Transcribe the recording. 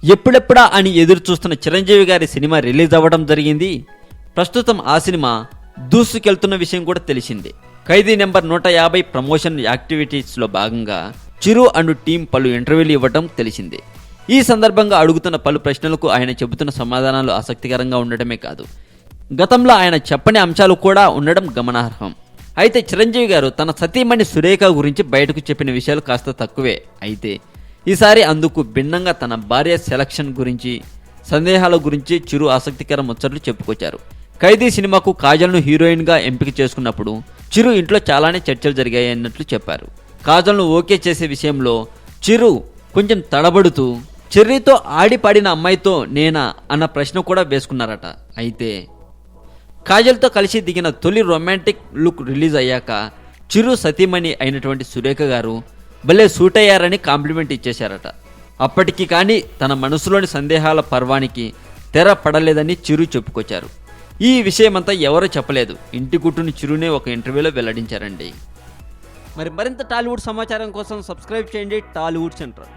ఎప్పుడెప్పుడా అని ఎదురు చూస్తున్న చిరంజీవి గారి సినిమా రిలీజ్ అవ్వడం జరిగింది. ప్రస్తుతం ఆ సినిమా దూసుకెళ్తున్న విషయం కూడా తెలిసిందే. ఖైదీ నెంబర్ 150 ప్రమోషన్ యాక్టివిటీస్లో భాగంగా చిరు అండ్ టీం పలు ఇంటర్వ్యూలు ఇవ్వడం తెలిసిందే. ఈ సందర్భంగా అడుగుతున్న పలు ప్రశ్నలకు ఆయన చెబుతున్న సమాధానాలు ఆసక్తికరంగా ఉండటమే కాదు, గతంలో ఆయన చెప్పని అంశాలు కూడా ఉండడం గమనార్హం. అయితే చిరంజీవి గారు తన సతీమణి సురేఖ గురించి బయటకు చెప్పిన విషయాలు కాస్త తక్కువే. అయితే ఈసారి అందుకు భిన్నంగా తన భార్య సెలక్షన్ గురించి, సందేహాల గురించి చిరు ఆసక్తికర ముచ్చట్లు చెప్పుకొచ్చారు. ఖైదీ సినిమాకు కాజల్ను హీరోయిన్గా ఎంపిక చేసుకున్నప్పుడు చిరు ఇంట్లో చాలానే చర్చలు జరిగాయి అన్నట్లు చెప్పారు. కాజల్ను ఓకే చేసే విషయంలో చిరు కొంచెం తడబడుతూ చెర్రీతో ఆడిపాడిన అమ్మాయితో నేనా అన్న ప్రశ్న కూడా వేసుకున్నారట. అయితే కాజల్తో కలిసి దిగిన తొలి రొమాంటిక్ లుక్ రిలీజ్ అయ్యాక చిరు సతీమణి అయినటువంటి సురేఖ గారు భలే సూట్ అయ్యారని కాంప్లిమెంట్ ఇచ్చేశారట. అప్పటికి కానీ తన మనసులోని సందేహాల పర్వానికి తెర పడలేదని చిరు చెప్పుకొచ్చారు. ఈ విషయమంతా ఎవరూ చెప్పలేదు, ఇంటి గుట్టుని చిరునే ఒక ఇంటర్వ్యూలో వెల్లడించారండి. మరింత టాలీవుడ్ సమాచారం కోసం సబ్స్క్రైబ్ చేయండి టాలీవుడ్ సెంటర్.